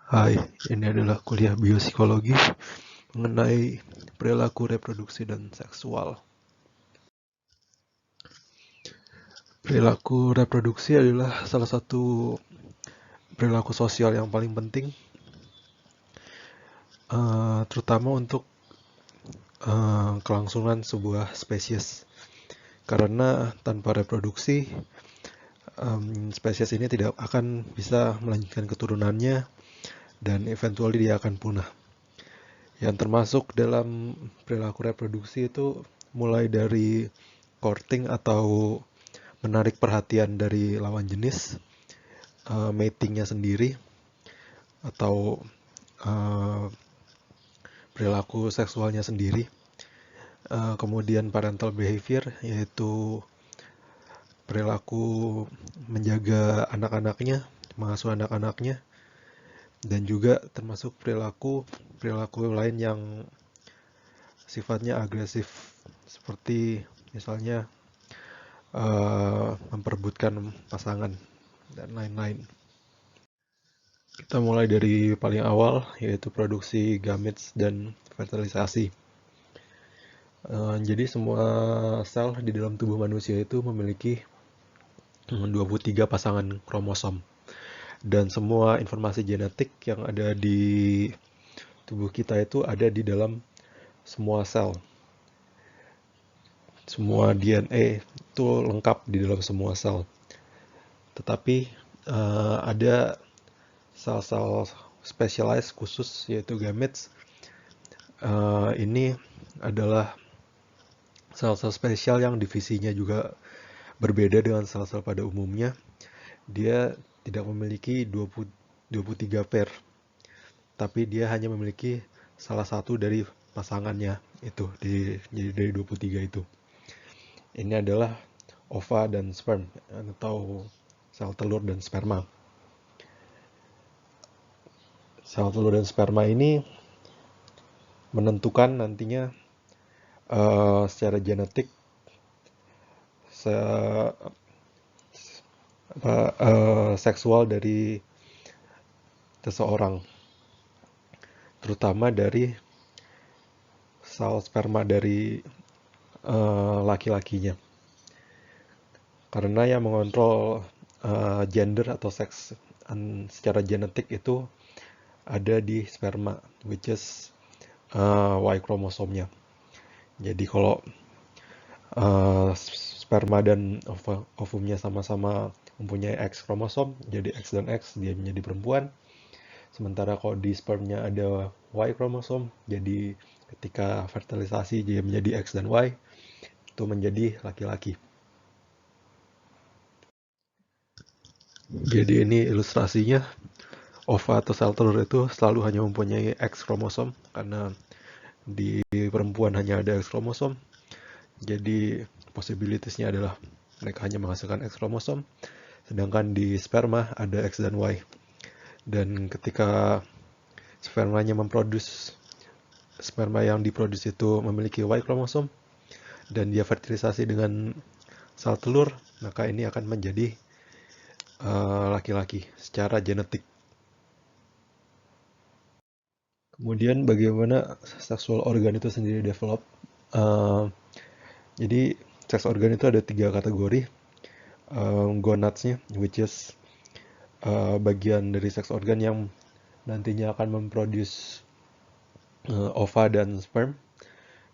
Hai, ini adalah kuliah biopsikologi mengenai perilaku reproduksi dan seksual. Perilaku reproduksi adalah salah satu perilaku sosial yang paling penting, terutama untuk kelangsungan sebuah spesies. Karena tanpa reproduksi, spesies ini tidak akan bisa melanjutkan keturunannya dan eventually dia akan punah. Yang termasuk dalam perilaku reproduksi itu mulai dari courting atau menarik perhatian dari lawan jenis, matingnya sendiri, atau uh, perilaku seksualnya sendiri. Kemudian parental behavior, yaitu perilaku menjaga anak-anaknya, mengasuh anak-anaknya, dan juga termasuk perilaku lain yang sifatnya agresif, seperti misalnya memperebutkan pasangan dan lain-lain. Kita mulai dari paling awal, yaitu produksi gametes dan fertilisasi. Jadi semua sel di dalam tubuh manusia itu memiliki 23 pasangan kromosom. Dan semua informasi genetik yang ada di tubuh kita itu ada di dalam semua sel. Semua DNA itu lengkap di dalam semua sel. Tetapi ada sel-sel specialized khusus, yaitu gametes. Ini adalah sel-sel spesial yang divisinya juga berbeda dengan sel-sel pada umumnya. Dia tidak memiliki 23 pair, tapi dia hanya memiliki salah satu dari pasangannya itu, jadi dari 23 itu. Ini adalah ova dan sperm, atau sel telur dan sperma. Sel telur dan sperma ini menentukan nantinya secara genetik seksual dari seseorang, terutama dari sel sperma dari laki-lakinya. Karena yang mengontrol gender atau seks secara genetik itu ada di sperma, which is Y kromosomnya. Jadi kalau sperma dan ovumnya sama-sama mempunyai X kromosom, jadi X dan X, dia menjadi perempuan. Sementara kalau di spermnya ada Y kromosom, jadi ketika fertilisasi dia menjadi X dan Y, itu menjadi laki-laki. Jadi ini ilustrasinya, ova atau sel telur itu selalu hanya mempunyai X kromosom, karena di perempuan hanya ada X kromosom. Jadi possibilities-nya adalah mereka hanya menghasilkan X kromosom, sedangkan di sperma ada X dan Y. Dan ketika sperma yang diproduksi itu memiliki Y kromosom, dan dia fertilisasi dengan sel telur, maka ini akan menjadi laki-laki secara genetik. Kemudian bagaimana seksual organ itu sendiri develop? Jadi seks organ itu ada 3 kategori. Gonadsnya, which is bagian dari seks organ yang nantinya akan memproduce ova dan sperm.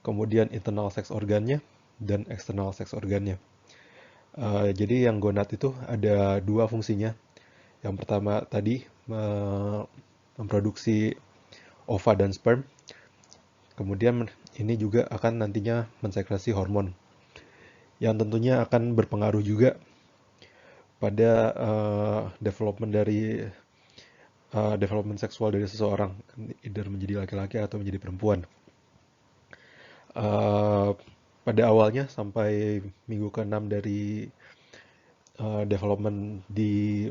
Kemudian internal seks organnya dan external seks organnya. Jadi yang gonad itu ada 2 fungsinya. Yang pertama tadi memproduksi ova dan sperm. Kemudian ini juga akan nantinya mensekresi hormon yang tentunya akan berpengaruh juga pada development seksual dari seseorang, either menjadi laki-laki atau menjadi perempuan. Pada awalnya sampai minggu ke-6 dari development di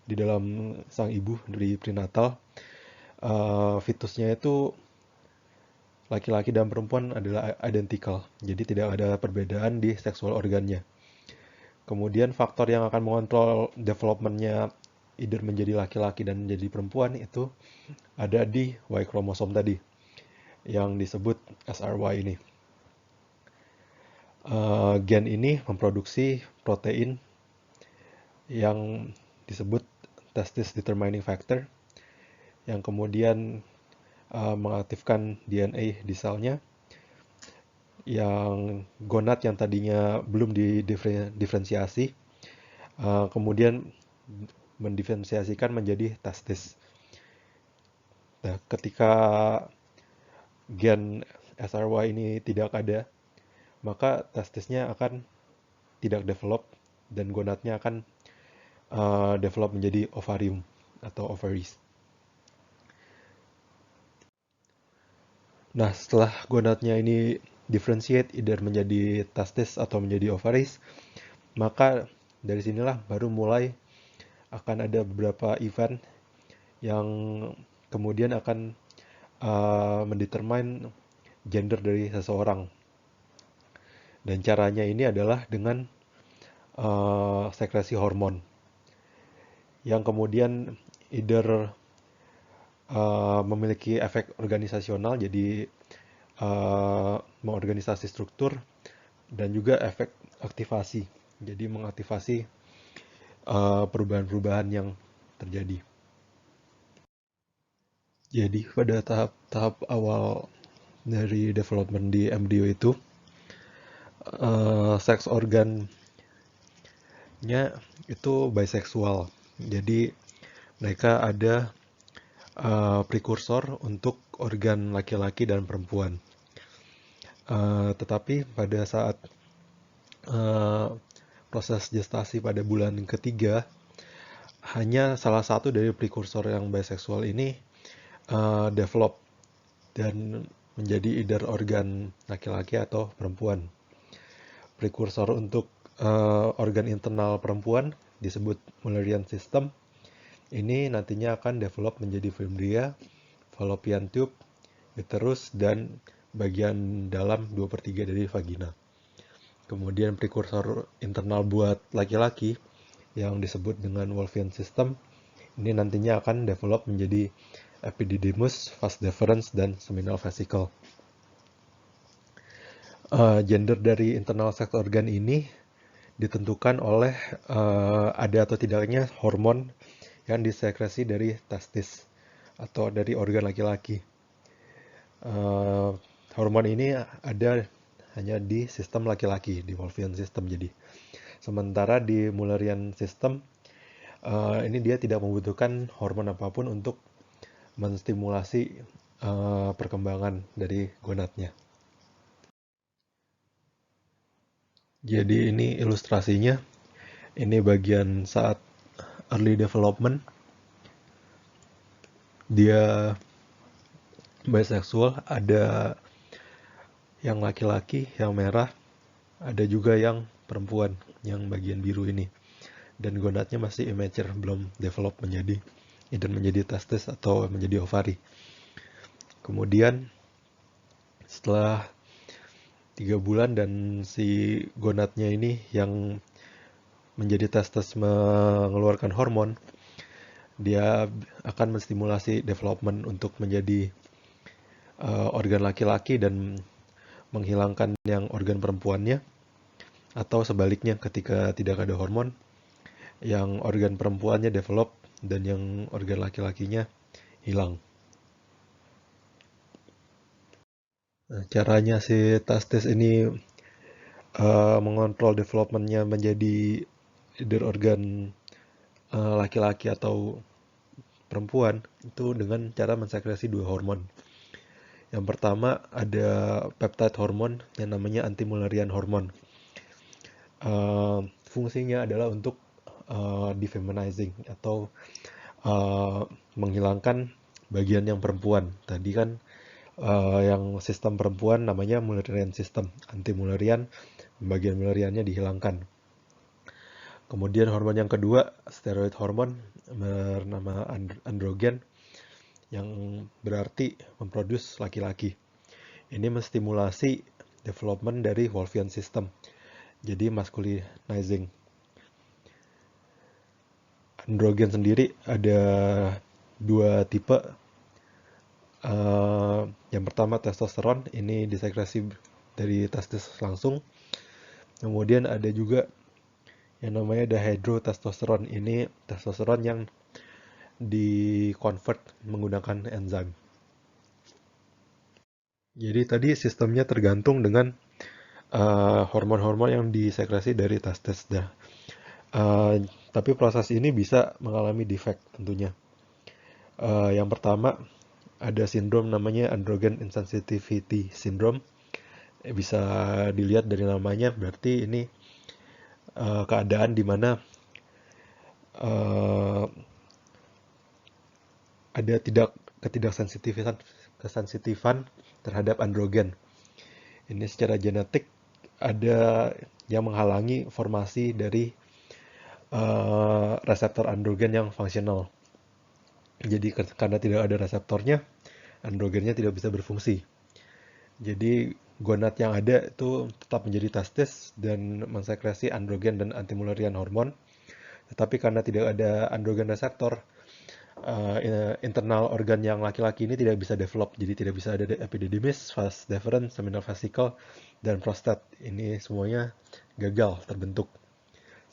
dalam sang ibu dari prenatal, fitusnya itu laki-laki dan perempuan adalah identical, jadi tidak ada perbedaan di seksual organnya. Kemudian faktor yang akan mengontrol developmentnya either menjadi laki-laki dan menjadi perempuan itu ada di Y kromosom tadi yang disebut SRY ini. Gen ini memproduksi protein yang disebut testis determining factor yang kemudian mengaktifkan DNA di selnya, yang gonad yang tadinya belum didiferensiasi kemudian mendiferensiasikan menjadi testis. Nah, ketika gen SRY ini tidak ada, maka testisnya akan tidak develop dan gonadnya akan develop menjadi ovarium atau ovaries. Nah, setelah gonadnya ini differentiate either menjadi testis atau menjadi ovaries, maka dari sinilah baru mulai akan ada beberapa event yang kemudian akan mendetermine gender dari seseorang. Dan caranya ini adalah dengan sekresi hormon yang kemudian either memiliki efek organisasional, jadi mengorganisasi struktur, dan juga efek aktivasi, jadi mengaktifasi perubahan-perubahan yang terjadi. Jadi pada tahap awal dari development di embryo itu, seks organnya itu biseksual. Jadi mereka ada prekursor untuk organ laki-laki dan perempuan. Tetapi pada saat proses gestasi pada bulan ketiga, hanya salah satu dari prekursor yang biseksual ini develop dan menjadi either organ laki-laki atau perempuan. Prekursor untuk organ internal perempuan disebut Mullerian system. Ini nantinya akan develop menjadi fimbria, fallopian tube, uterus, dan bagian dalam 2/3 dari vagina. Kemudian prekursor internal buat laki-laki yang disebut dengan Wolffian system, ini nantinya akan develop menjadi epididymis, vas deferens, dan seminal vesicle. Gender dari internal sex organ ini ditentukan oleh ada atau tidaknya hormon yang disekresi dari testis atau dari organ laki-laki. Hormon ini ada hanya di sistem laki-laki, di Wolffian system. Jadi, sementara di Mullerian system ini dia tidak membutuhkan hormon apapun untuk menstimulasi perkembangan dari gonadnya. Jadi ini ilustrasinya. Ini bagian saat early development. Dia bisexual, ada yang laki-laki, yang merah, ada juga yang perempuan, yang bagian biru ini. Dan gonadnya masih immature, belum develop menjadi either menjadi testis atau menjadi ovari. Kemudian setelah 3 bulan dan si gonadnya ini yang menjadi testis mengeluarkan hormon, dia akan menstimulasi development untuk menjadi organ laki-laki dan menghilangkan yang organ perempuannya, atau sebaliknya ketika tidak ada hormon, yang organ perempuannya develop dan yang organ laki-lakinya hilang. Nah, caranya si testis ini mengontrol developmentnya menjadi either organ laki-laki atau perempuan itu dengan cara mensekresi 2 hormon. Yang pertama ada peptide hormon yang namanya anti-Mullerian hormone. Fungsinya adalah untuk defeminizing atau menghilangkan bagian yang perempuan. Tadi kan yang sistem perempuan namanya Mullerian system, anti-Mullerian, bagian Mulleriannya dihilangkan. Kemudian hormon yang kedua, steroid hormon, bernama androgen, yang berarti memproduce laki-laki. Ini menstimulasi development dari Wolffian system, jadi masculinizing. androgen sendiri ada dua tipe. Yang pertama testosteron, ini disekresi dari testis langsung. Kemudian ada juga yang namanya dihydrotestosteron, ini testosteron yang di-convert menggunakan enzim. Jadi tadi sistemnya tergantung dengan hormon-hormon yang disekresi dari testis. Tapi proses ini bisa mengalami defect tentunya. Yang pertama ada sindrom namanya androgen insensitivity syndrome. Bisa dilihat dari namanya, berarti ini keadaan di mana uh, ada ketidaksensitifan terhadap androgen. Ini secara genetik ada yang menghalangi formasi dari reseptor androgen yang fungsional. Jadi karena tidak ada reseptornya, androgennya tidak bisa berfungsi. Jadi gonad yang ada itu tetap menjadi testis dan mensekresi androgen dan anti-Mullerian hormon. Tetapi karena tidak ada androgen reseptor, internal organ yang laki-laki ini tidak bisa develop. Jadi tidak bisa ada epididymis, vas deferens, seminal vesicle, dan prostat. Ini semuanya gagal terbentuk.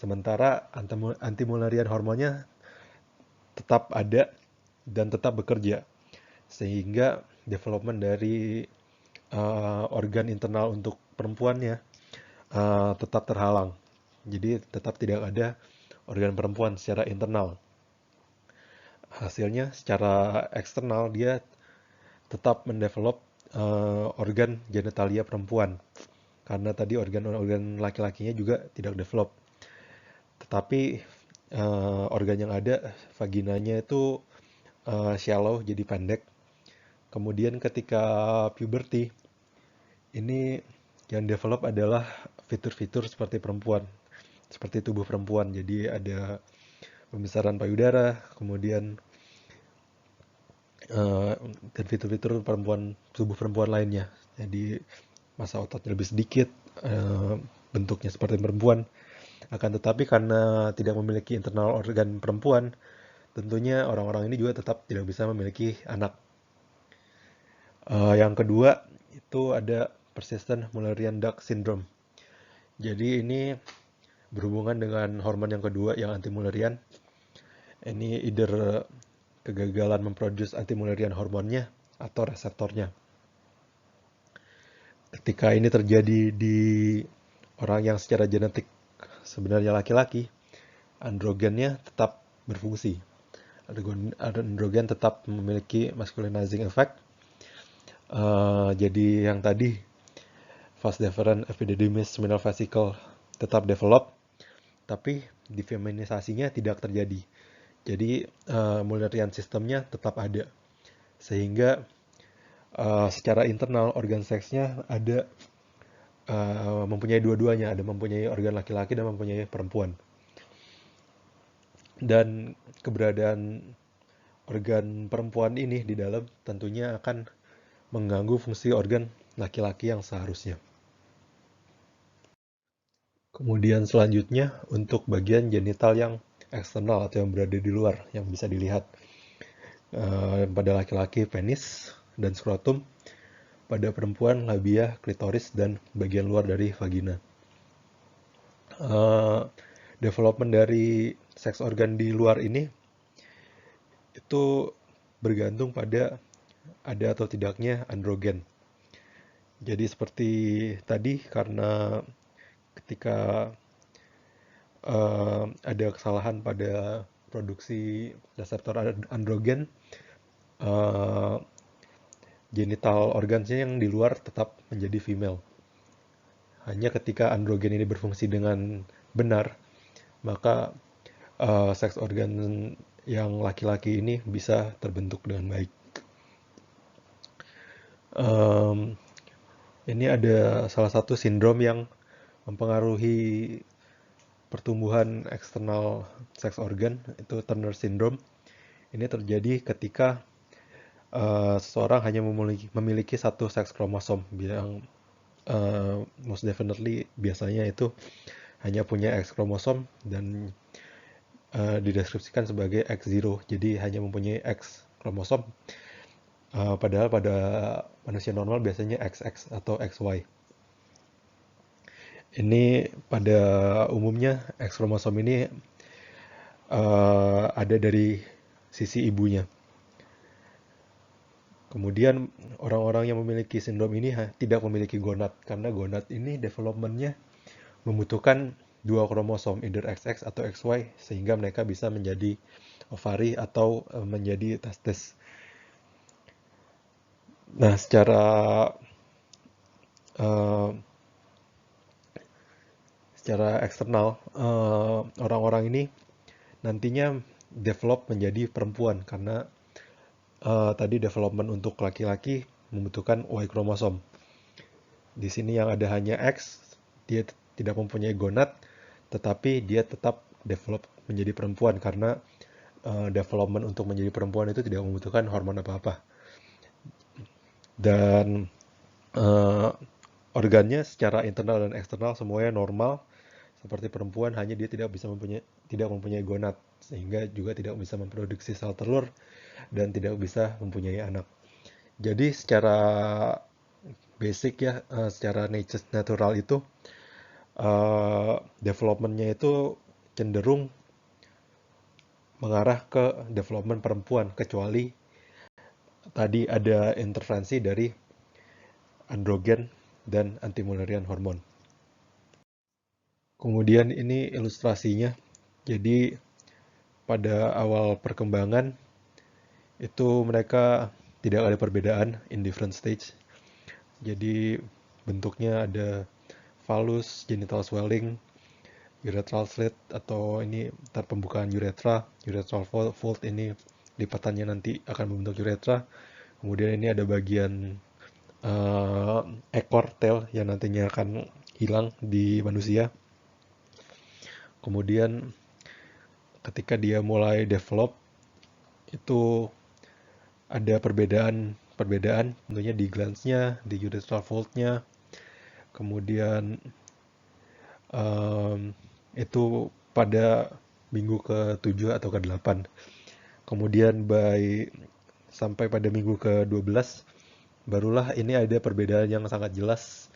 Sementara anti-Mullerian hormonnya tetap ada dan tetap bekerja. Sehingga development dari organ internal untuk perempuannya tetap terhalang. Jadi tetap tidak ada organ perempuan secara internal. Hasilnya secara eksternal dia tetap mendevelop organ genitalia perempuan. Karena tadi organ-organ laki-lakinya juga tidak develop. Tetapi organ yang ada, vaginanya itu shallow, jadi pendek. Kemudian ketika puberty, ini yang develop adalah fitur-fitur seperti perempuan, seperti tubuh perempuan. Jadi ada pembesaran payudara, kemudian dan fitur-fitur perempuan, tubuh perempuan lainnya. Jadi massa ototnya lebih sedikit, bentuknya seperti perempuan. Akan tetapi karena tidak memiliki internal organ perempuan, tentunya orang-orang ini juga tetap tidak bisa memiliki anak. Yang kedua itu ada persistent Mullerian Duct Syndrome. Jadi ini berhubungan dengan hormon yang kedua yang anti-Mullerian. Ini either kegagalan memproduce anti-Mullerian hormonnya atau reseptornya. Ketika ini terjadi di orang yang secara genetik sebenarnya laki-laki, androgennya tetap berfungsi. Androgen tetap memiliki masculinizing effect. Jadi yang tadi vas deferens, epididymis, seminal vesicle tetap develop, tapi defeminisasinya tidak terjadi. Jadi Mullerian sistemnya tetap ada, sehingga secara internal organ seksnya ada mempunyai dua-duanya, ada mempunyai organ laki-laki dan mempunyai perempuan. Dan keberadaan organ perempuan ini di dalam tentunya akan mengganggu fungsi organ laki-laki yang seharusnya. Kemudian selanjutnya untuk bagian genital yang eksternal atau yang berada di luar yang bisa dilihat. Pada laki-laki penis dan skrotum, pada perempuan labia, klitoris, dan bagian luar dari vagina. Development dari seks organ di luar ini itu bergantung pada ada atau tidaknya androgen. Jadi seperti tadi, karena ketika ada kesalahan pada produksi reseptor androgen, genital organsnya yang di luar tetap menjadi female. Hanya ketika androgen ini berfungsi dengan benar, maka seks organ yang laki-laki ini bisa terbentuk dengan baik. Ini ada salah satu sindrom yang mempengaruhi pertumbuhan eksternal seks organ, itu Turner syndrome. Ini terjadi ketika seseorang hanya memiliki satu seks kromosom, yang most definitely biasanya itu hanya punya X kromosom, dan dideskripsikan sebagai X0, jadi hanya mempunyai X kromosom, padahal pada manusia normal biasanya XX atau XY. Ini pada umumnya X kromosom ini ada dari sisi ibunya. Kemudian orang-orang yang memiliki sindrom ini tidak memiliki gonad, karena gonad ini developmentnya membutuhkan dua kromosom, either XX atau XY, sehingga mereka bisa menjadi ovari atau menjadi testis. Nah, uh, secara eksternal, orang-orang ini nantinya develop menjadi perempuan, karena tadi development untuk laki-laki membutuhkan Y kromosom. Di sini yang ada hanya X, dia tidak mempunyai gonad, tetapi dia tetap develop menjadi perempuan karena development untuk menjadi perempuan itu tidak membutuhkan hormon apa-apa. Dan organnya secara internal dan eksternal semuanya normal seperti perempuan, hanya dia tidak mempunyai gonad, sehingga juga tidak bisa memproduksi sel telur dan tidak bisa mempunyai anak. Jadi secara basic ya, secara natural itu developmentnya itu cenderung mengarah ke development perempuan, kecuali tadi ada intervensi dari androgen dan anti-Mullerian hormon. Kemudian ini ilustrasinya. Jadi pada awal perkembangan itu mereka tidak ada perbedaan in different stage. Jadi bentuknya ada phallus, genital swelling, urethral slit atau ini ntar pembukaan uretral fold, ini lipatannya nanti akan membentuk uretra. Kemudian ini ada bagian ekor tail yang nantinya akan hilang di manusia. Kemudian ketika dia mulai develop itu ada perbedaan tentunya di glandsnya, di urethral fold-nya. Kemudian itu pada minggu ke-7 atau ke-8. Kemudian sampai pada minggu ke-12 barulah ini ada perbedaan yang sangat jelas,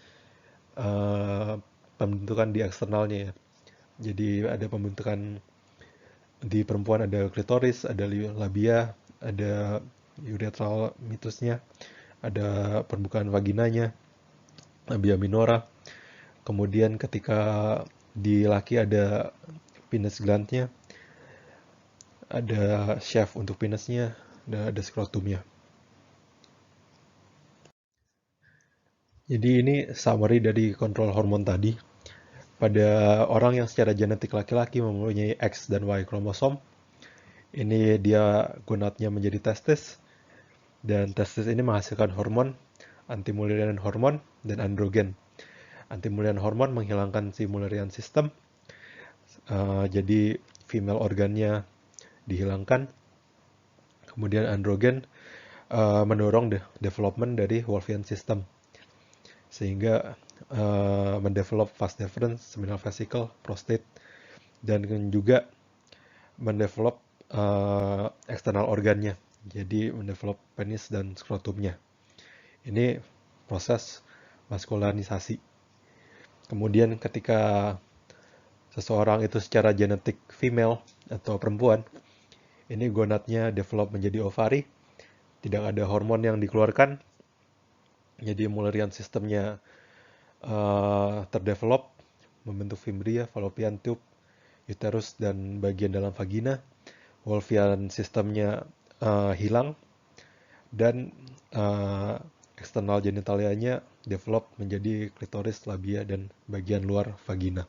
pembentukan di eksternalnya ya. Jadi ada pembentukan di perempuan, ada klitoris, ada labia, ada urethral mitusnya, ada permukaan vaginanya, labia minora. Kemudian ketika di laki ada penis glandnya, ada shaft untuk penisnya, dan ada skrotumnya. Jadi ini summary dari kontrol hormon tadi. Pada orang yang secara genetik laki-laki mempunyai X dan Y kromosom, ini dia gonadnya menjadi testis, dan testis ini menghasilkan hormon, anti-Mullerian hormon, dan androgen. Anti-Mullerian hormon menghilangkan si Mullerian system, jadi female organnya dihilangkan. Kemudian androgen mendorong development dari Wolffian system, sehingga mendevelop vas deferens, seminal vesicle, prostate, dan juga mendevelop eksternal organnya, jadi mendevelop penis dan skrotumnya. Ini proses maskularisasi. Kemudian ketika seseorang itu secara genetik female atau perempuan, ini gonadnya develop menjadi ovari, tidak ada hormon yang dikeluarkan, jadi Mullerian sistemnya terdevelop, membentuk fimbria, fallopian tube, uterus, dan bagian dalam vagina. Wolffian sistemnya hilang, dan eksternal genitalianya develop menjadi klitoris, labia, dan bagian luar vagina.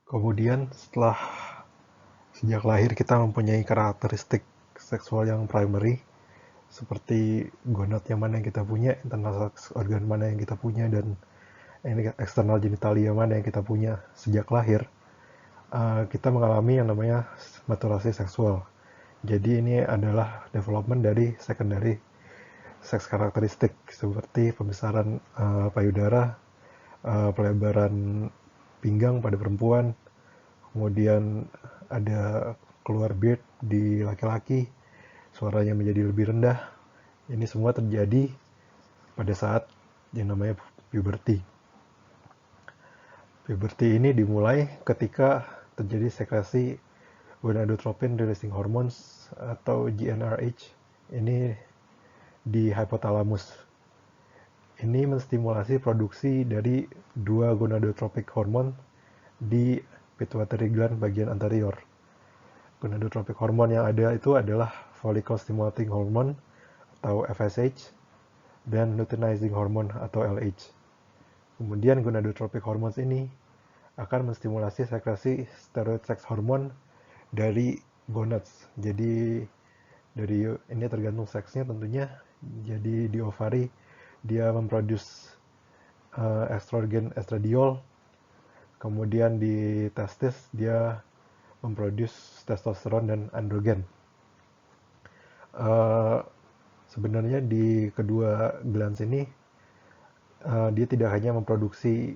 Kemudian setelah sejak lahir kita mempunyai karakteristik seksual yang primary, seperti gonad yang mana yang kita punya, internal organ mana yang kita punya, dan eksternal genitalia mana yang kita punya sejak lahir. Kita mengalami yang namanya maturasi seksual. Jadi ini adalah development dari secondary seks karakteristik, seperti pembesaran payudara, pelebaran pinggang pada perempuan, kemudian ada keluar beard di laki-laki, suaranya menjadi lebih rendah. Ini semua terjadi pada saat yang namanya puberty. Puberty ini dimulai ketika terjadi sekresi gonadotropin releasing hormones atau GnRH ini di hypothalamus. Ini menstimulasi produksi dari dua gonadotropic hormone di pituitary gland bagian anterior. Gonadotropic hormone yang ada itu adalah follicle stimulating hormone atau FSH dan luteinizing hormone atau LH. Kemudian gonadotropic hormones ini akan menstimulasi sekresi steroid sex hormone dari gonads. Jadi dari ini tergantung seksnya tentunya. Jadi di ovari dia memproduce estrogen estradiol, kemudian di testis dia memproduce testosteron dan androgen. Sebenarnya di kedua glands ini dia tidak hanya memproduksi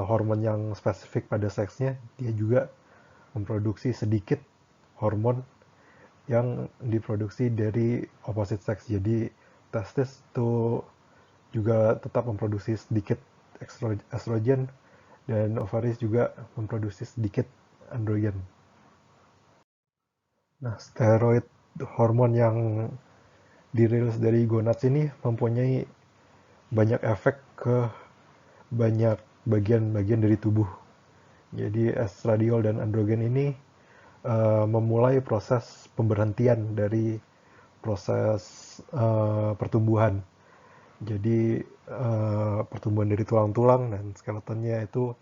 hormon yang spesifik pada seksnya, dia juga memproduksi sedikit hormon yang diproduksi dari opposite sex. Jadi testis itu juga tetap memproduksi sedikit estrogen dan ovaris juga memproduksi sedikit androgen. Nah, steroid hormon yang dirilis dari gonads ini mempunyai banyak efek ke banyak bagian-bagian dari tubuh. Jadi estradiol dan androgen ini memulai proses pemberhentian dari proses pertumbuhan. Jadi pertumbuhan dari tulang-tulang dan skeletonnya itu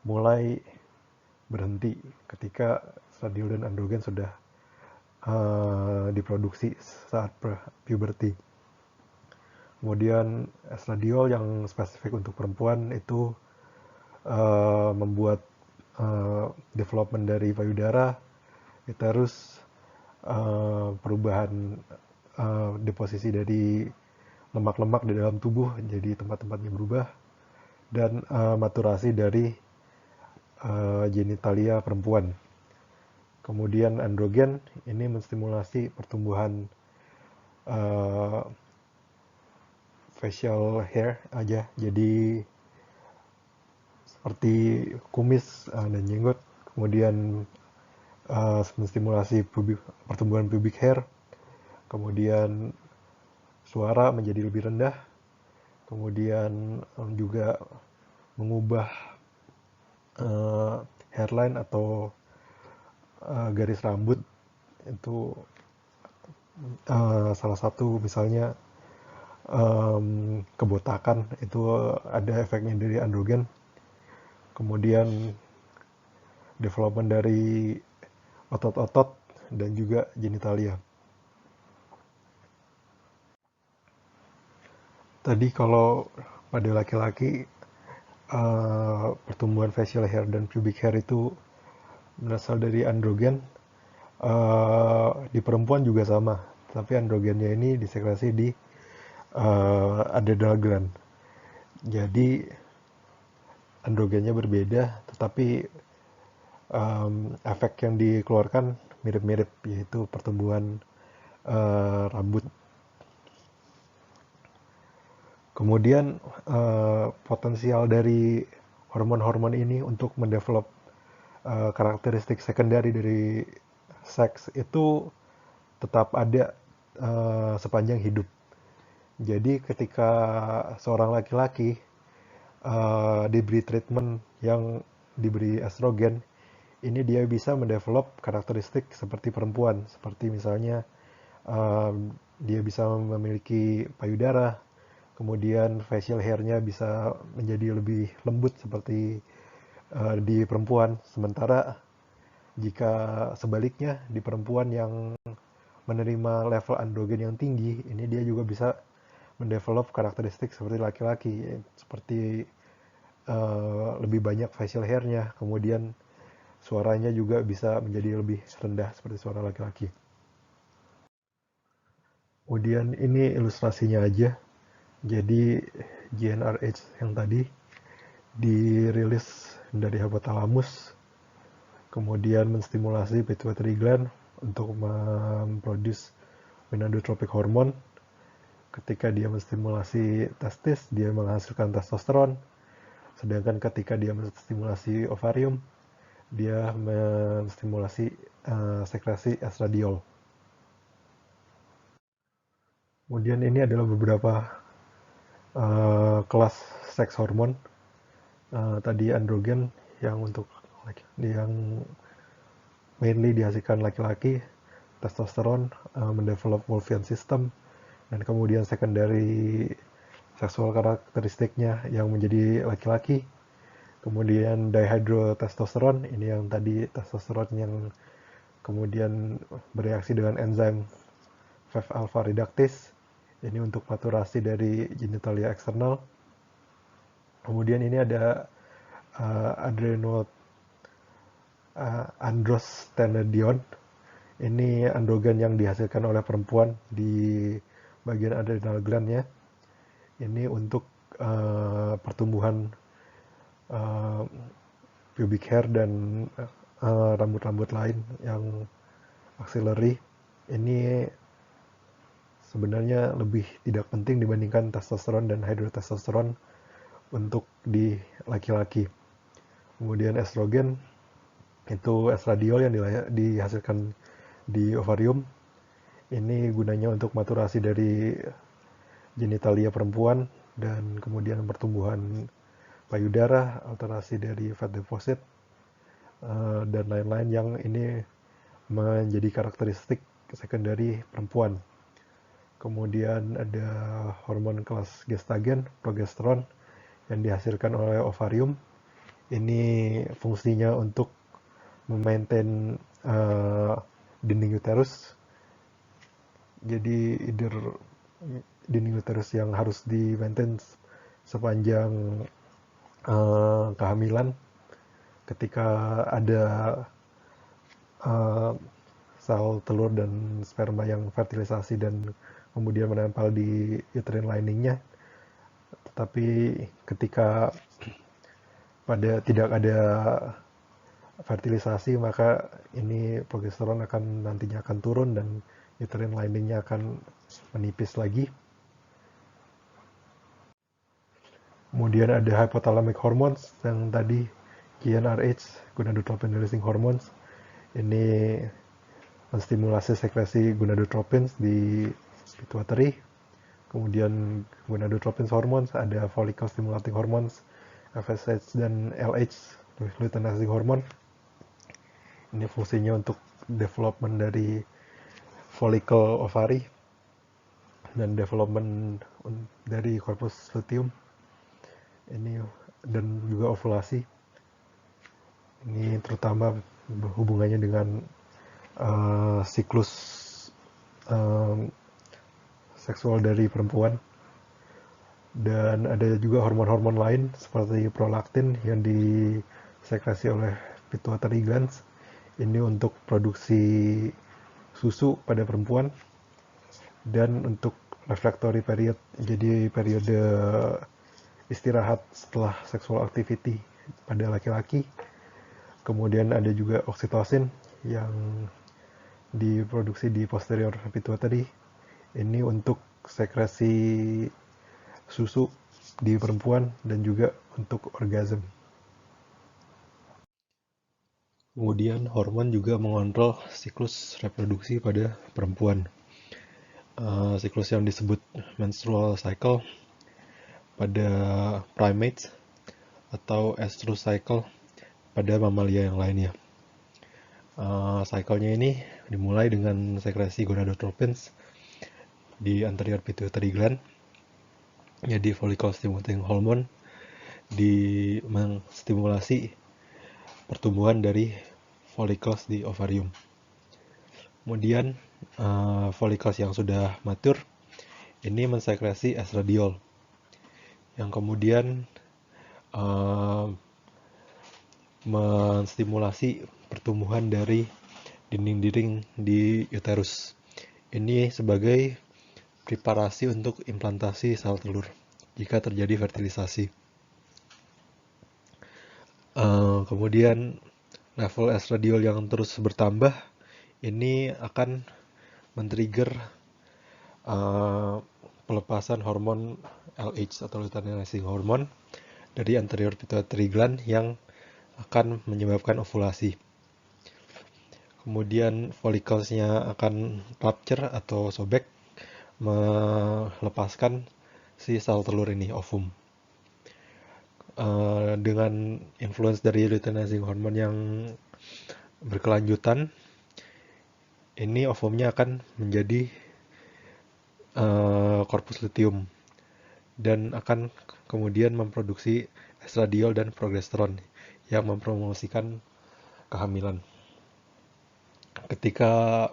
mulai berhenti ketika estradiol dan androgen sudah diproduksi saat puberty. Kemudian estradiol yang spesifik untuk perempuan itu membuat development dari payudara, uterus, perubahan deposisi dari lemak-lemak di dalam tubuh jadi tempat-tempatnya berubah, dan maturasi dari genitalia perempuan. Kemudian androgen ini menstimulasi pertumbuhan facial hair aja, jadi seperti kumis dan jenggot. Kemudian menstimulasi pertumbuhan pubic hair. Kemudian suara menjadi lebih rendah. Kemudian juga mengubah hairline atau garis rambut. Itu salah satu misalnya kebotakan, itu ada efeknya dari androgen. Kemudian development dari otot-otot dan juga genitalia. Tadi kalau pada laki-laki pertumbuhan facial hair dan pubic hair itu berasal dari androgen. Di perempuan juga sama, tapi androgennya ini disekresi di adrenal gland. Jadi androgennya berbeda, tetapi efek yang dikeluarkan mirip-mirip, yaitu pertumbuhan rambut. Kemudian potensial dari hormon-hormon ini untuk mendevelop karakteristik sekundari dari seks itu tetap ada sepanjang hidup. Jadi ketika seorang laki-laki diberi treatment yang diberi estrogen, ini dia bisa mendevelop karakteristik seperti perempuan, seperti misalnya dia bisa memiliki payudara, kemudian facial hair-nya bisa menjadi lebih lembut seperti di perempuan. Sementara jika sebaliknya di perempuan yang menerima level androgen yang tinggi, ini dia juga bisa mendevelop karakteristik seperti laki-laki, seperti lebih banyak facial hair-nya, kemudian suaranya juga bisa menjadi lebih rendah seperti suara laki-laki. Kemudian ini ilustrasinya aja. Jadi GnRH yang tadi dirilis dari hypothalamus, kemudian menstimulasi pituitary gland untuk memproduce gonadotropic hormone. Ketika dia menstimulasi testis, dia menghasilkan testosteron, sedangkan ketika dia menstimulasi ovarium, dia menstimulasi sekresi estradiol. Kemudian ini adalah beberapa kelas seks hormon. Tadi androgen yang untuk yang mainly dihasilkan laki-laki, testosteron mendevelop Wolffian system, dan kemudian secondary seksual karakteristiknya yang menjadi laki-laki. Kemudian dihydrotestosteron, ini yang tadi testosteron yang kemudian bereaksi dengan enzim 5-alpha reductase. Ini untuk maturasi dari genitalia eksternal. Kemudian ini ada androstenedion. Ini androgen yang dihasilkan oleh perempuan di bagian adrenal glandnya. Ini untuk pertumbuhan pubic hair dan rambut-rambut lain yang axillary. Ini sebenarnya lebih tidak penting dibandingkan testosteron dan hydrotestosteron untuk di laki-laki. Kemudian estrogen itu estradiol yang dihasilkan di ovarium. Ini gunanya untuk maturasi dari genitalia perempuan dan kemudian pertumbuhan payudara, alterasi dari fat deposit, dan lain-lain yang ini menjadi karakteristik sekunderi perempuan. Kemudian ada hormon kelas gestagen, progesteron, yang dihasilkan oleh ovarium. Ini fungsinya untuk memaintain dinding uterus. Jadi dinding uterus yang harus di-maintain sepanjang kehamilan. Ketika ada sel telur dan sperma yang fertilisasi dan kemudian menempel di uterine liningnya, tetapi ketika tidak ada fertilisasi, maka ini progesteron nantinya akan turun dan uterine liningnya akan menipis lagi. Kemudian ada hypothalamic hormones yang tadi GnRH, gonadotropin releasing hormones. Ini menstimulasi sekresi gonadotropins di pituitary. Kemudian gonadotropin hormones, ada follicle stimulating hormones, FSH dan LH, luteinizing hormone. Ini fungsinya untuk development dari follicle ovari dan development dari corpus luteum. Ini dan juga ovulasi. Ini terutama hubungannya dengan siklus seksual dari perempuan. Dan ada juga hormon-hormon lain seperti prolaktin yang disekresi oleh pituitary glands. Ini untuk produksi susu pada perempuan dan untuk refractory period, jadi periode istirahat setelah sexual activity pada laki-laki. Kemudian ada juga oksitosin yang diproduksi di posterior pituitary. Ini untuk sekresi susu di perempuan dan juga untuk orgasm. Kemudian hormon juga mengontrol siklus reproduksi pada perempuan. Siklus yang disebut menstrual cycle pada primates atau estrus cycle pada mamalia yang lainnya. Cycle-nya ini dimulai dengan sekresi gonadotropins di anterior pituitary gland. Jadi follicle stimulating hormone menstimulasi pertumbuhan dari follicles di ovarium. Kemudian follicles yang sudah matur ini mensekresi estradiol yang kemudian menstimulasi pertumbuhan dari dinding-dinding di uterus. Ini sebagai preparasi untuk implantasi sel telur jika terjadi fertilisasi. Kemudian level estradiol yang terus bertambah ini akan men-trigger pelepasan hormon LH atau luteinizing hormone dari anterior pituitary gland yang akan menyebabkan ovulasi. Kemudian follicles-nya akan rupture atau sobek, melepaskan si sel telur ini, ovum. Dengan influence dari luteinizing hormone yang berkelanjutan, ini ovumnya akan menjadi korpus luteum dan akan kemudian memproduksi estradiol dan progesteron yang mempromosikan kehamilan. Ketika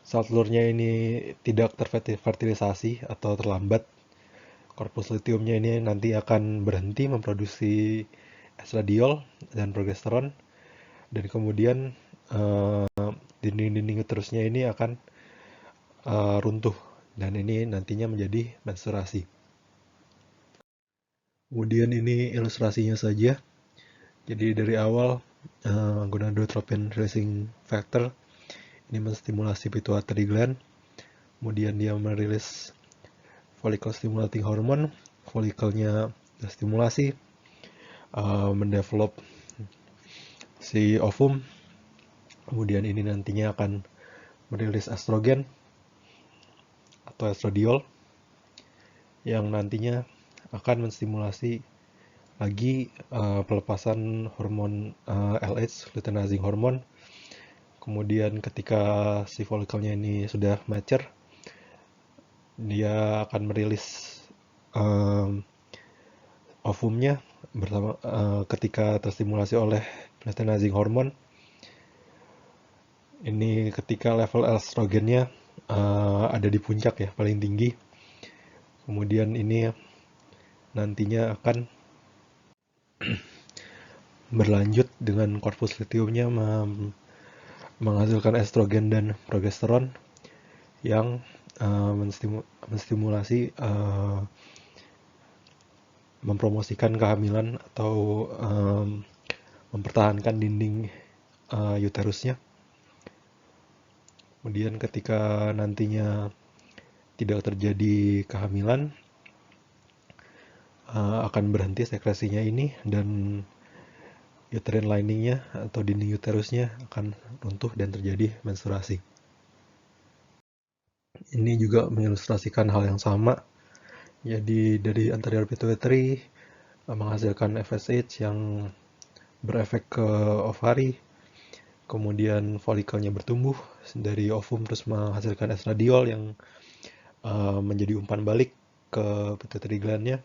sel telurnya ini tidak terfertilisasi atau terlambat, korpus luteumnya ini nanti akan berhenti memproduksi estradiol dan progesteron, dan kemudian dinding-dinding uterusnya ini akan runtuh, dan ini nantinya menjadi menstruasi. Kemudian ini ilustrasinya saja. Jadi dari awal gonadotropin releasing factor ini menstimulasi pituitary gland, kemudian dia merilis follicle stimulating hormone, follicle-nya stimulasi, mendevelop si ovum, kemudian ini nantinya akan merilis estrogen atau estradiol yang nantinya akan menstimulasi lagi pelepasan hormon LH, luteinizing hormone. Kemudian ketika si follicle-nya ini sudah mature, dia akan merilis ovumnya bersama ketika terstimulasi oleh luteinizing hormone. Ini ketika level estrogennya ada di puncak ya, paling tinggi. Kemudian ini nantinya akan berlanjut dengan korpus luteumnya menghasilkan estrogen dan progesteron yang menstimulasi mempromosikan kehamilan atau mempertahankan dinding uterusnya. Kemudian ketika nantinya tidak terjadi kehamilan, akan berhenti sekresinya ini dan uterine liningnya atau dinding uterusnya akan runtuh dan terjadi menstruasi. Ini juga mengilustrasikan hal yang sama. Jadi dari anterior pituitary menghasilkan FSH yang berefek ke ovari, kemudian folikelnya bertumbuh dari ovum terus menghasilkan estradiol yang menjadi umpan balik ke pituitary gland-nya.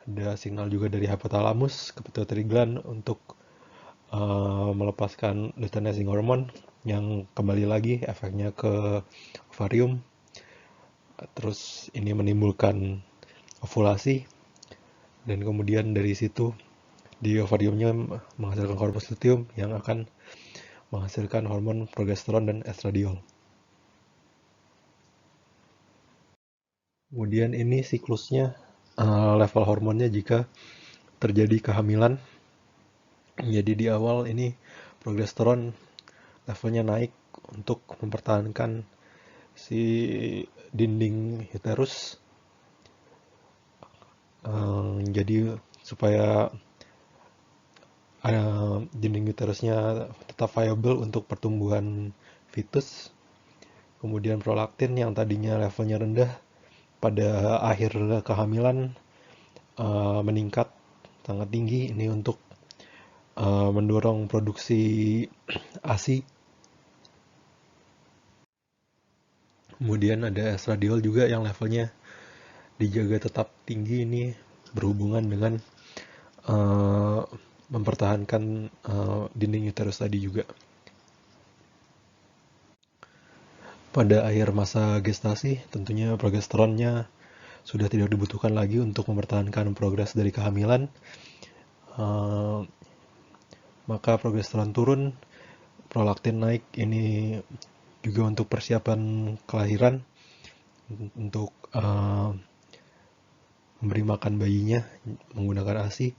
Ada signal juga dari hypothalamus ke pituitary gland untuk melepaskan luteinizing hormone yang kembali lagi efeknya ke ovarium. Terus ini menimbulkan ovulasi, dan kemudian dari situ di ovariumnya menghasilkan korpus luteum yang akan menghasilkan hormon progesteron dan estradiol. Kemudian ini siklusnya level hormonnya jika terjadi kehamilan. Jadi di awal ini progesteron levelnya naik untuk mempertahankan si dinding uterus, jadi supaya dinding uterusnya tetap viable untuk pertumbuhan fetus. Kemudian prolaktin yang tadinya levelnya rendah pada akhir kehamilan meningkat sangat tinggi, ini untuk mendorong produksi ASI. Kemudian ada estradiol juga yang levelnya dijaga tetap tinggi, ini berhubungan dengan mempertahankan dinding uterus tadi juga. Pada akhir masa gestasi, tentunya progesteronnya sudah tidak dibutuhkan lagi untuk mempertahankan progres dari kehamilan. Maka progesteron turun, prolaktin naik, ini juga untuk persiapan kelahiran, untuk memberi makan bayinya menggunakan ASI.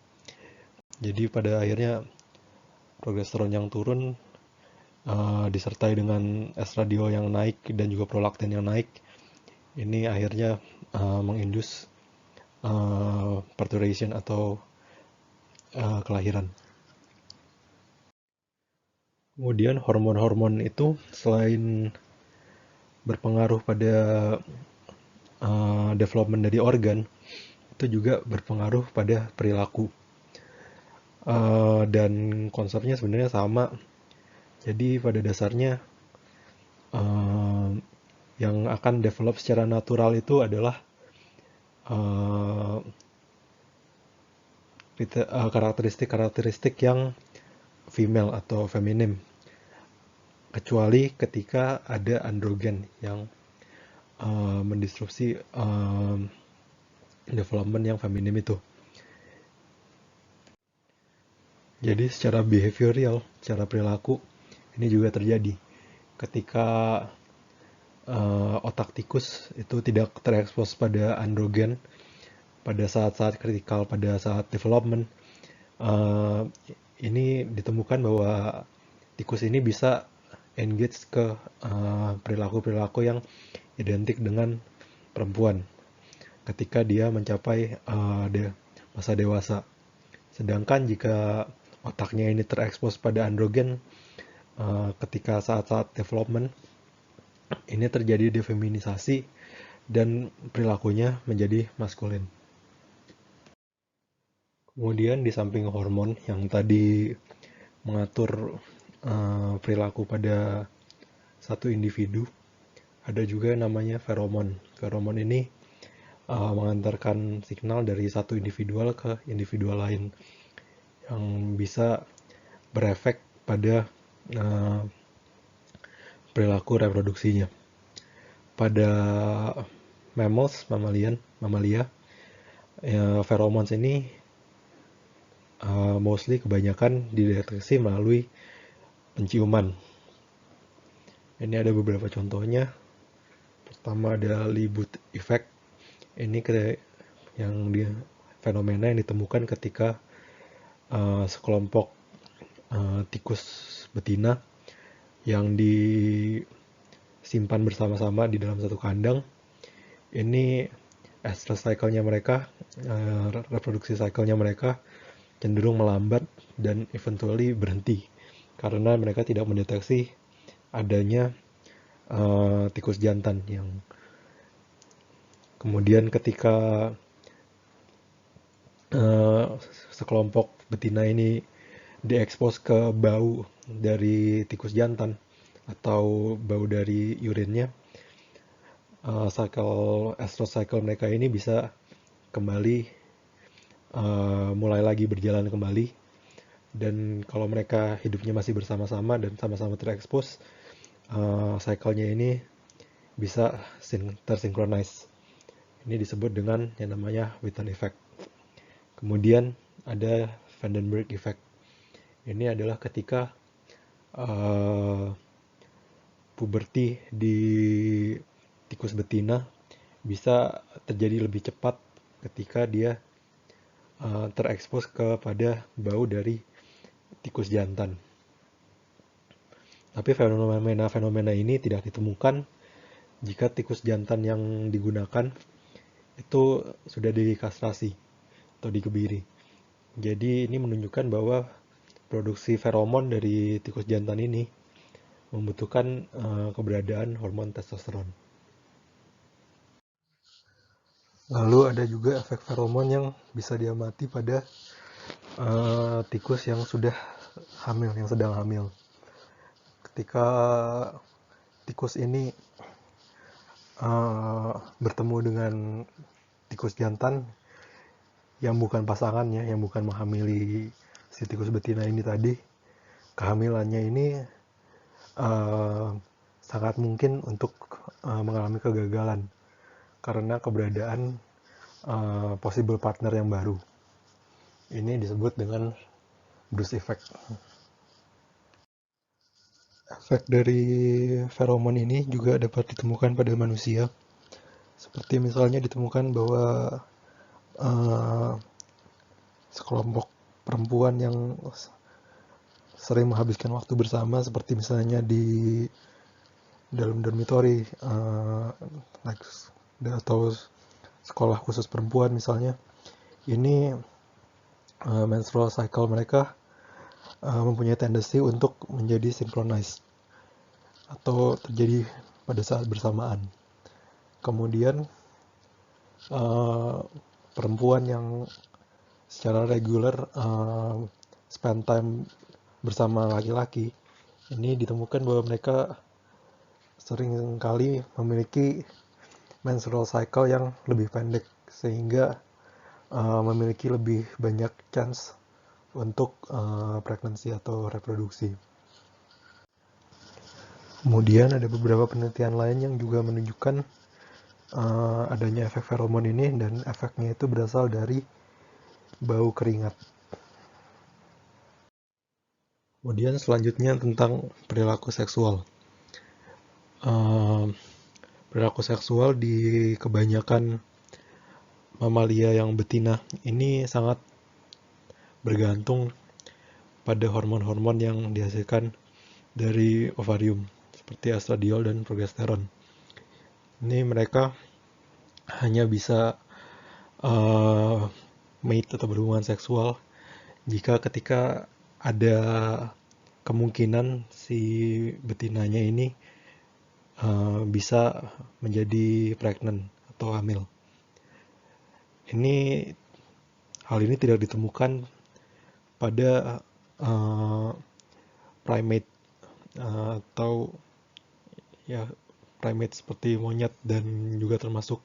Jadi pada akhirnya progesteron yang turun disertai dengan estradiol yang naik dan juga prolaktin yang naik, ini akhirnya mengindus parturition atau kelahiran. Kemudian hormon-hormon itu selain berpengaruh pada development dari organ, itu juga berpengaruh pada perilaku. Dan konsepnya sebenarnya sama. Jadi pada dasarnya yang akan develop secara natural itu adalah karakteristik-karakteristik yang female atau feminim, kecuali ketika ada androgen yang mendisrupsi development yang feminim itu. Jadi secara behavioral, secara perilaku, ini juga terjadi ketika otak tikus itu tidak terekspos pada androgen pada saat-saat kritikal, pada saat development. Ini ditemukan bahwa tikus ini bisa engage ke perilaku-perilaku yang identik dengan perempuan ketika dia mencapai masa dewasa. Sedangkan jika otaknya ini terekspos pada androgen ketika saat-saat development, ini terjadi defeminisasi dan perilakunya menjadi maskulin. Kemudian di samping hormon yang tadi mengatur perilaku pada satu individu, ada juga namanya feromon. Feromon ini mengantarkan signal dari satu individual ke individual lain yang bisa berefek pada perilaku reproduksinya. Pada mamalia, pheromones ini mostly kebanyakan dideteksi melalui penciuman. Ini ada beberapa contohnya. Pertama ada Liebut effect. Ini fenomena yang ditemukan ketika sekelompok tikus betina yang disimpan bersama-sama di dalam satu kandang. Ini estrus cycle-nya mereka, reproduksi cycle-nya mereka cenderung melambat dan eventually berhenti karena mereka tidak mendeteksi adanya tikus jantan yang kemudian ketika sekelompok betina ini diekspos ke bau dari tikus jantan atau bau dari urinnya, estrus cycle mereka ini bisa kembali mulai lagi berjalan kembali, dan kalau mereka hidupnya masih bersama-sama dan sama-sama terekspos, cycle-nya ini bisa tersinkronis. Ini disebut dengan yang namanya Witten effect. Kemudian ada Vandenberg effect. Ini adalah ketika puberti di tikus betina bisa terjadi lebih cepat ketika dia terekspos kepada bau dari tikus jantan. Tapi fenomena ini tidak ditemukan jika tikus jantan yang digunakan itu sudah dikastrasi atau dikebiri. Jadi ini menunjukkan bahwa produksi feromon dari tikus jantan ini membutuhkan keberadaan hormon testosteron. Lalu ada juga efek feromon yang bisa diamati pada tikus yang sudah hamil, yang sedang hamil. Ketika tikus ini bertemu dengan tikus jantan yang bukan pasangannya, yang bukan menghamili si tikus betina ini tadi, kehamilannya ini sangat mungkin untuk mengalami kegagalan karena keberadaan possible partner yang baru. Ini disebut dengan Bruce effect. Efek dari feromon ini juga dapat ditemukan pada manusia. Seperti misalnya ditemukan bahwa sekelompok perempuan yang sering menghabiskan waktu bersama, seperti misalnya di dalam dormitory, like, atau sekolah khusus perempuan misalnya. Ini menstrual cycle mereka mempunyai tendensi untuk menjadi synchronized atau terjadi pada saat bersamaan. Kemudian perempuan yang secara reguler spend time bersama laki-laki, ini ditemukan bahwa mereka sering kali memiliki menstrual cycle yang lebih pendek, sehingga memiliki lebih banyak chance untuk pregnancy atau reproduksi. Kemudian ada beberapa penelitian lain yang juga menunjukkan adanya efek feromon ini, dan efeknya itu berasal dari bau keringat. Kemudian selanjutnya tentang perilaku seksual. Perilaku seksual di kebanyakan mamalia yang betina ini sangat bergantung pada hormon-hormon yang dihasilkan dari ovarium, seperti estradiol dan progesteron. Ini mereka hanya bisa mate atau berhubungan seksual jika ketika ada kemungkinan si betinanya ini bisa menjadi pregnant atau hamil. Hal ini tidak ditemukan pada primate atau ya primate seperti monyet dan juga termasuk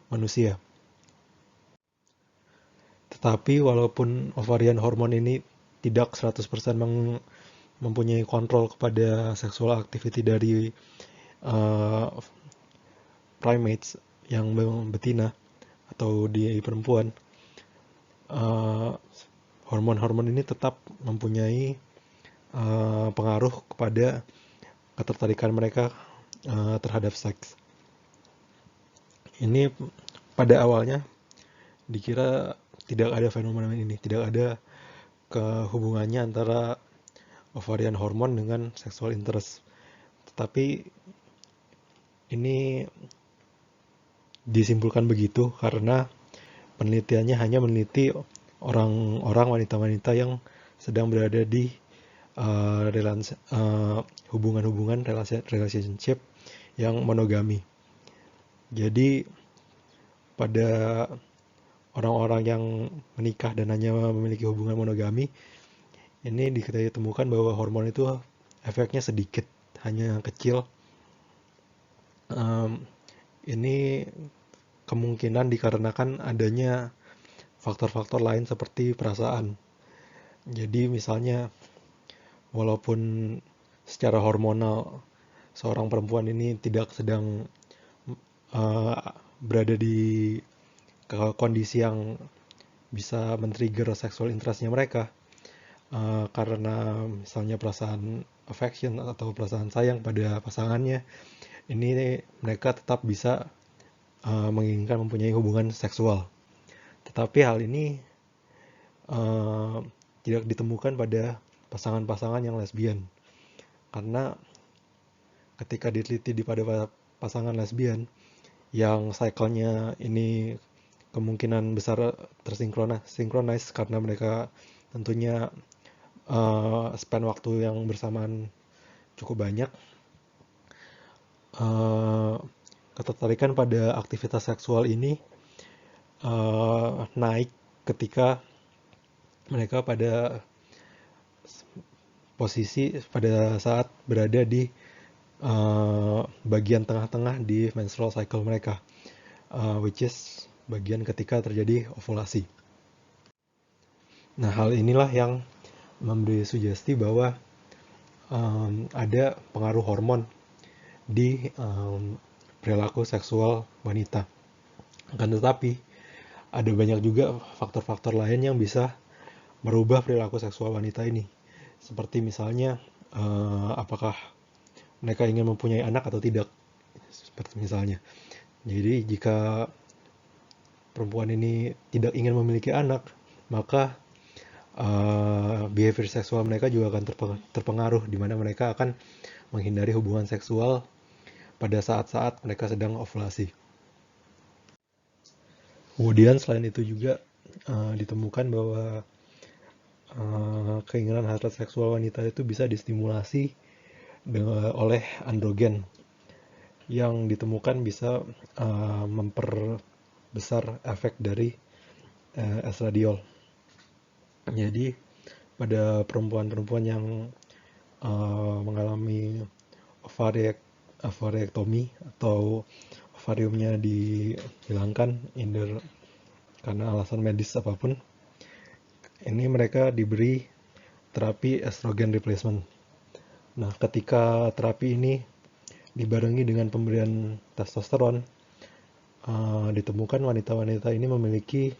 manusia. Tetapi walaupun ovarian hormon ini tidak 100% mempunyai kontrol kepada sexual activity dari primates yang betina atau di perempuan, hormon-hormon ini tetap mempunyai pengaruh kepada ketertarikan mereka terhadap seks. Ini pada awalnya dikira tidak ada fenomena ini, tidak ada kehubungannya antara ovarian hormon dengan sexual interest. Tetapi ini disimpulkan begitu karena penelitiannya hanya meneliti orang-orang wanita-wanita yang sedang berada di hubungan-hubungan relationship yang monogami. Jadi pada orang-orang yang menikah dan hanya memiliki hubungan monogami, ini ditemukan bahwa hormon itu efeknya sedikit, hanya kecil. Ini kemungkinan dikarenakan adanya faktor-faktor lain seperti perasaan. Jadi misalnya, walaupun secara hormonal seorang perempuan ini tidak sedang berada di kondisi yang bisa men-trigger sexual interest-nya mereka, karena misalnya perasaan affection atau perasaan sayang pada pasangannya, ini mereka tetap bisa menginginkan mempunyai hubungan seksual. Tetapi hal ini tidak ditemukan pada pasangan-pasangan yang lesbian, karena ketika diteliti pada pasangan lesbian yang cycle-nya ini kemungkinan besar tersinkronis karena mereka tentunya spend waktu yang bersamaan cukup banyak, ketertarikan pada aktivitas seksual ini naik ketika mereka pada saat berada di bagian tengah-tengah di menstrual cycle mereka, which is bagian ketika terjadi ovulasi. Nah, hal inilah yang memberi sugesti bahwa ada pengaruh hormon di perilaku seksual wanita. Akan tetapi, ada banyak juga faktor-faktor lain yang bisa merubah perilaku seksual wanita ini. Seperti misalnya, apakah mereka ingin mempunyai anak atau tidak. Seperti misalnya. Jadi, jika perempuan ini tidak ingin memiliki anak, maka behavior seksual mereka juga akan terpengaruh, di mana mereka akan menghindari hubungan seksual pada saat-saat mereka sedang ovulasi. Kemudian selain itu juga ditemukan bahwa keinginan hasrat seksual wanita itu bisa distimulasi oleh androgen yang ditemukan bisa memperbesar efek dari estradiol. Jadi pada perempuan-perempuan yang mengalami ovariektomi atau ovariumnya dihilangkan either karena alasan medis apapun, ini mereka diberi terapi estrogen replacement. Nah, ketika terapi ini dibarengi dengan pemberian testosteron, ditemukan wanita-wanita ini memiliki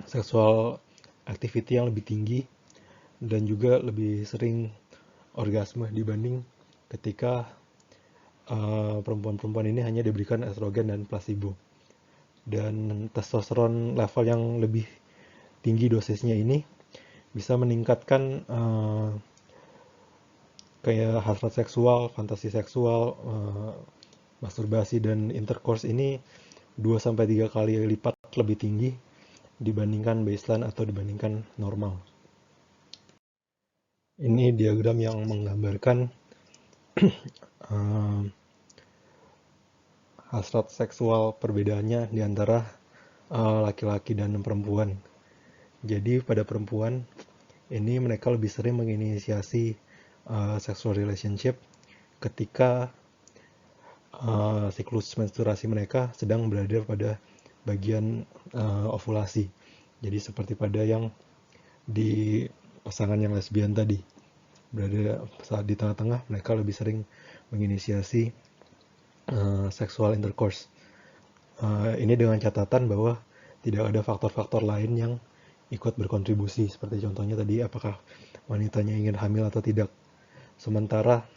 seksual activity yang lebih tinggi dan juga lebih sering orgasme dibanding ketika perempuan-perempuan ini hanya diberikan estrogen dan placebo. Dan testosteron level yang lebih tinggi dosisnya ini bisa meningkatkan kayak hasrat seksual, fantasi seksual, masturbasi dan intercourse ini 2-3 kali lipat lebih tinggi dibandingkan baseline atau dibandingkan normal. Ini diagram yang menggambarkan hasrat seksual perbedaannya di antara laki-laki dan perempuan. Jadi pada perempuan ini mereka lebih sering menginisiasi sexual relationship ketika siklus menstruasi mereka sedang berada pada bagian ovulasi. Jadi seperti pada yang di pasangan yang lesbian tadi, berada saat di tengah-tengah mereka lebih sering menginisiasi sexual intercourse. Ini dengan catatan bahwa tidak ada faktor-faktor lain yang ikut berkontribusi, seperti contohnya tadi apakah wanitanya ingin hamil atau tidak. Sementara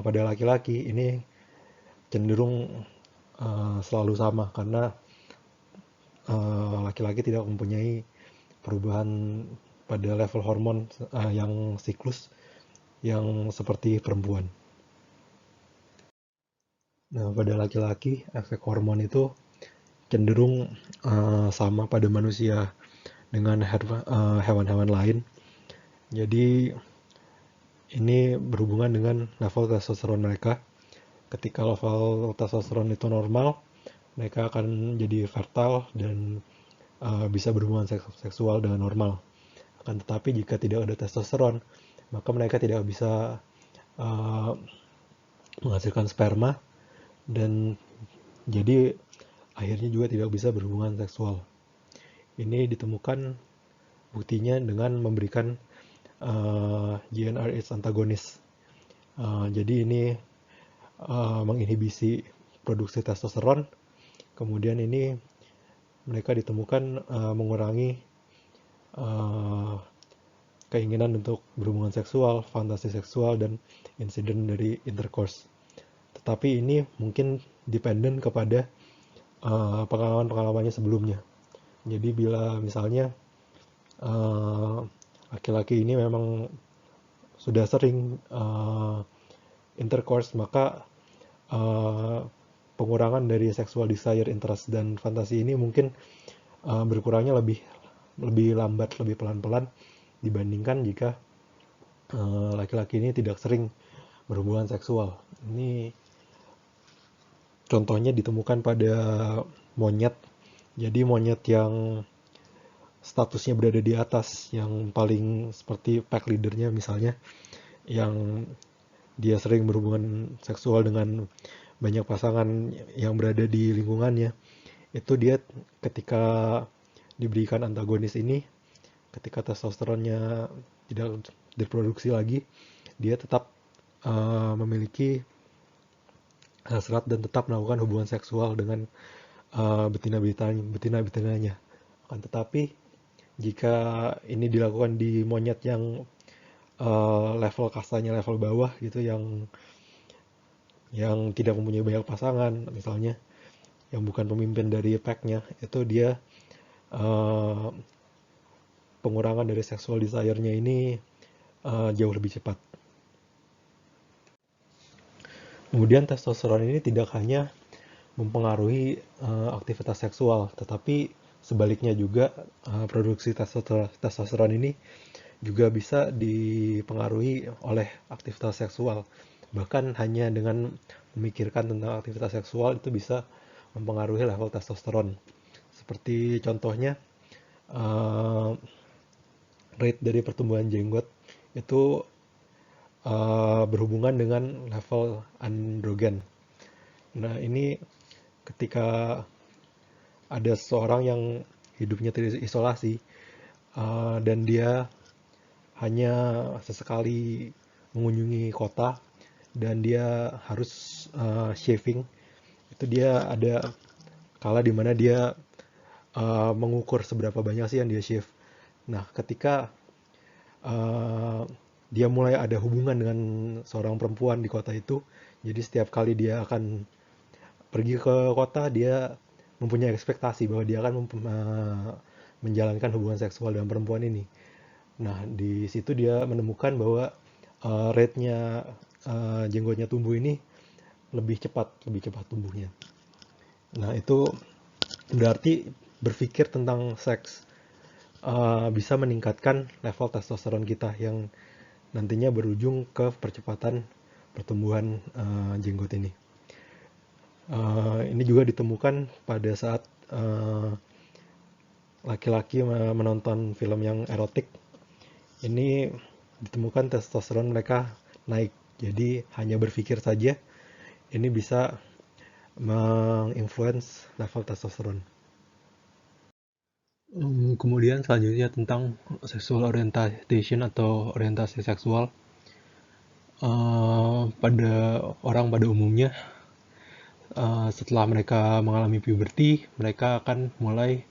pada laki-laki ini cenderung selalu sama, karena laki-laki tidak mempunyai perubahan pada level hormon yang siklus yang seperti perempuan. Nah, pada laki-laki efek hormon itu cenderung sama pada manusia dengan hewan-hewan lain. Jadi ini berhubungan dengan level testosteron mereka. Ketika level testosteron itu normal, mereka akan jadi fertile dan bisa berhubungan seksual dengan normal. Akan tetapi jika tidak ada testosteron, maka mereka tidak bisa menghasilkan sperma dan jadi akhirnya juga tidak bisa berhubungan seksual. Ini ditemukan buktinya dengan memberikan GnRH antagonis. Jadi ini menginhibisi produksi testosteron. Kemudian ini mereka ditemukan mengurangi keinginan untuk berhubungan seksual, fantasi seksual, dan insiden dari intercourse. Tetapi ini mungkin dependen kepada pengalaman-pengalamannya sebelumnya. Jadi bila misalnya laki-laki ini memang sudah sering intercourse, maka pengurangan dari sexual desire, interest, dan fantasi ini mungkin berkurangnya lebih lambat, lebih pelan-pelan dibandingkan jika laki-laki ini tidak sering berhubungan seksual. Ini contohnya ditemukan pada monyet. Jadi monyet yang statusnya berada di atas, yang paling seperti pack leadernya misalnya, yang dia sering berhubungan seksual dengan banyak pasangan yang berada di lingkungannya, itu dia ketika diberikan antagonis ini, ketika testosteronnya tidak diproduksi lagi, dia tetap memiliki hasrat dan tetap melakukan hubungan seksual dengan betina-betinanya. Akan tetapi jika ini dilakukan di monyet yang level kastanya level bawah gitu, yang tidak mempunyai banyak pasangan misalnya, yang bukan pemimpin dari pack-nya, itu dia eh, pengurangan dari sexual desire-nya ini jauh lebih cepat. Kemudian testosteron ini tidak hanya mempengaruhi aktivitas seksual, tetapi sebaliknya juga produksi testosteron ini juga bisa dipengaruhi oleh aktivitas seksual. Bahkan hanya dengan memikirkan tentang aktivitas seksual itu bisa mempengaruhi level testosteron. Seperti contohnya, eh, rate dari pertumbuhan jenggot itu berhubungan dengan level androgen. Nah, ini ketika ada seseorang yang hidupnya terisolasi dan dia hanya sesekali mengunjungi kota dan dia harus shaving, itu dia ada kala di mana dia mengukur seberapa banyak sih yang dia shave. Nah, ketika uh, dia mulai ada hubungan dengan seorang perempuan di kota itu, jadi setiap kali dia akan pergi ke kota, dia mempunyai ekspektasi bahwa dia akan menjalankan hubungan seksual dengan perempuan ini. Nah, di situ dia menemukan bahwa rate-nya jenggotnya tumbuh ini lebih cepat tumbuhnya. Nah, itu berarti berpikir tentang seks bisa meningkatkan level testosteron kita yang nantinya berujung ke percepatan pertumbuhan jenggot ini. Ini juga ditemukan pada saat laki-laki menonton film yang erotik. Ini ditemukan testosteron mereka naik. Jadi hanya berpikir saja ini bisa menginfluence level testosteron. Kemudian selanjutnya tentang sexual orientation atau orientasi seksual. Pada orang pada umumnya, setelah mereka mengalami puberti, mereka akan mulai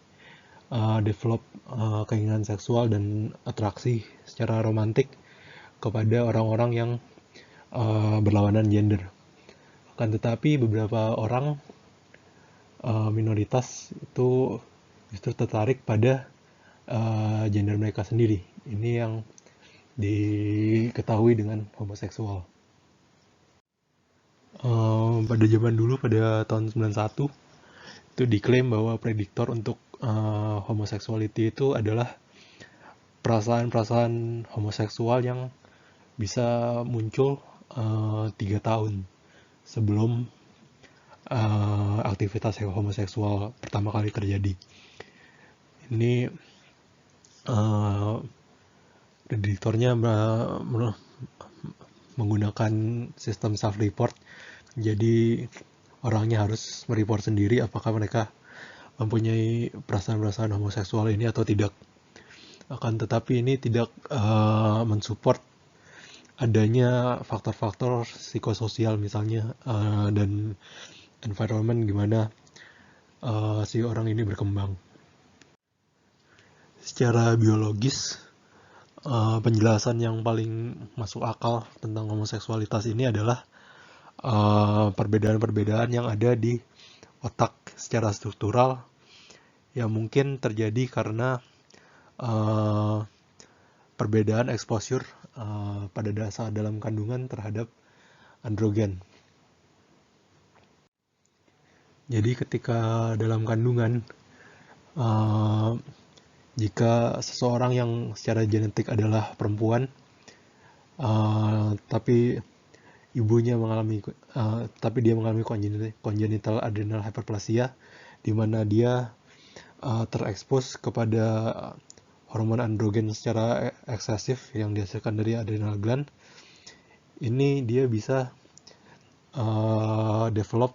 develop keinginan seksual dan atraksi secara romantik kepada orang-orang yang berlawanan gender. Akan tetapi beberapa orang minoritas itu justru tertarik pada gender mereka sendiri. Ini yang diketahui dengan homoseksual. Pada zaman dulu, pada tahun 91, itu diklaim bahwa prediktor untuk homoseksuality itu adalah perasaan-perasaan homoseksual yang bisa muncul 3 tahun sebelum aktivitas homoseksual pertama kali terjadi. Ini prediktornya menggunakan sistem self-report. Jadi orangnya harus mereport sendiri apakah mereka mempunyai perasaan-perasaan homoseksual ini atau tidak. Akan tetapi ini tidak mensupport adanya faktor-faktor psikososial misalnya dan environment gimana si orang ini berkembang. Secara biologis, penjelasan yang paling masuk akal tentang homoseksualitas ini adalah perbedaan-perbedaan yang ada di otak secara struktural yang mungkin terjadi karena perbedaan exposure pada dasar dalam kandungan terhadap androgen. Jadi ketika dalam kandungan, jika seseorang yang secara genetik adalah perempuan, tapi dia mengalami congenital adrenal hyperplasia, di mana dia terekspos kepada hormon androgen secara eksesif yang dihasilkan dari adrenal gland. Ini dia bisa develop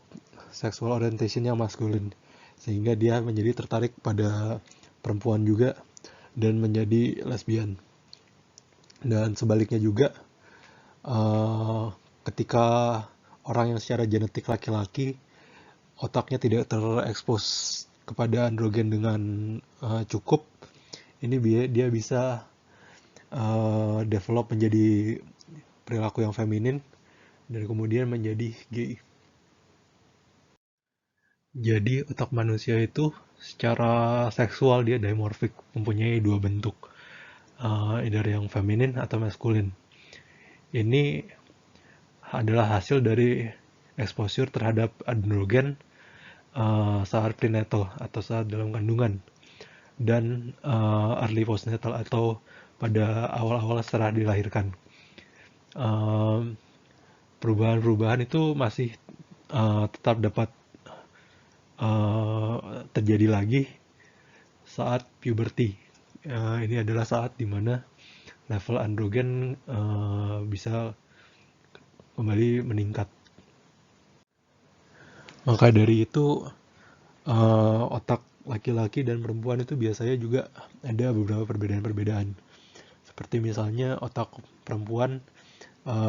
sexual orientation yang maskulin, sehingga dia menjadi tertarik pada perempuan juga dan menjadi lesbian. Dan sebaliknya juga, ketika orang yang secara genetik laki-laki, otaknya tidak terekspos kepada androgen dengan cukup, ini dia bisa develop menjadi perilaku yang feminin dan kemudian menjadi gay. Jadi otak manusia itu secara seksual dia dimorfik, mempunyai dua bentuk, either yang feminin atau maskulin. Ini adalah hasil dari exposure terhadap androgen saat prenatal atau saat dalam kandungan, dan early postnatal atau pada awal-awal setelah dilahirkan. Um, Perubahan-perubahan itu masih tetap dapat terjadi lagi saat puberty. Ini adalah saat dimana level androgen bisa kembali meningkat. Maka dari itu otak laki-laki dan perempuan itu biasanya juga ada beberapa perbedaan-perbedaan. Seperti misalnya otak perempuan,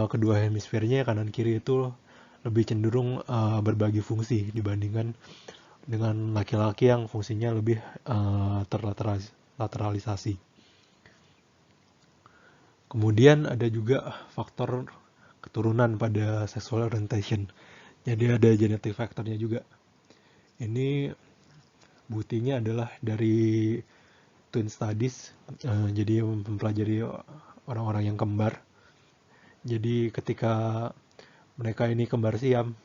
kedua hemisfernya kanan kiri itu lebih cenderung berbagi fungsi dibandingkan dengan laki-laki yang fungsinya lebih terlateralisasi. Kemudian ada juga faktor keturunan pada sexual orientation. Jadi ada genetic factornya juga. Ini buktinya adalah dari twin studies, jadi mempelajari orang-orang yang kembar. Jadi ketika mereka ini kembar siam,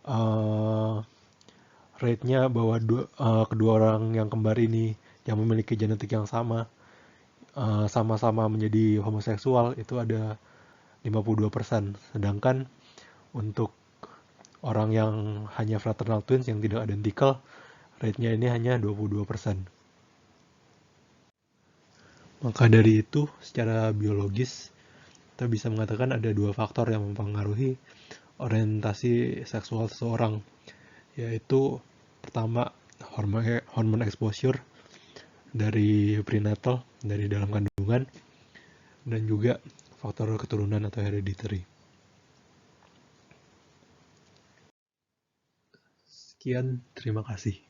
uh, rate-nya bahwa kedua orang yang kembar ini yang memiliki genetik yang sama, sama-sama menjadi homoseksual itu ada 52%. Sedangkan untuk orang yang hanya fraternal twins yang tidak identical, rate-nya ini hanya 22%. Maka dari itu, secara biologis, kita bisa mengatakan ada dua faktor yang mempengaruhi orientasi seksual seseorang, yaitu pertama hormon exposure dari prenatal, dari dalam kandungan, dan juga faktor keturunan atau hereditary. Sekian, terima kasih.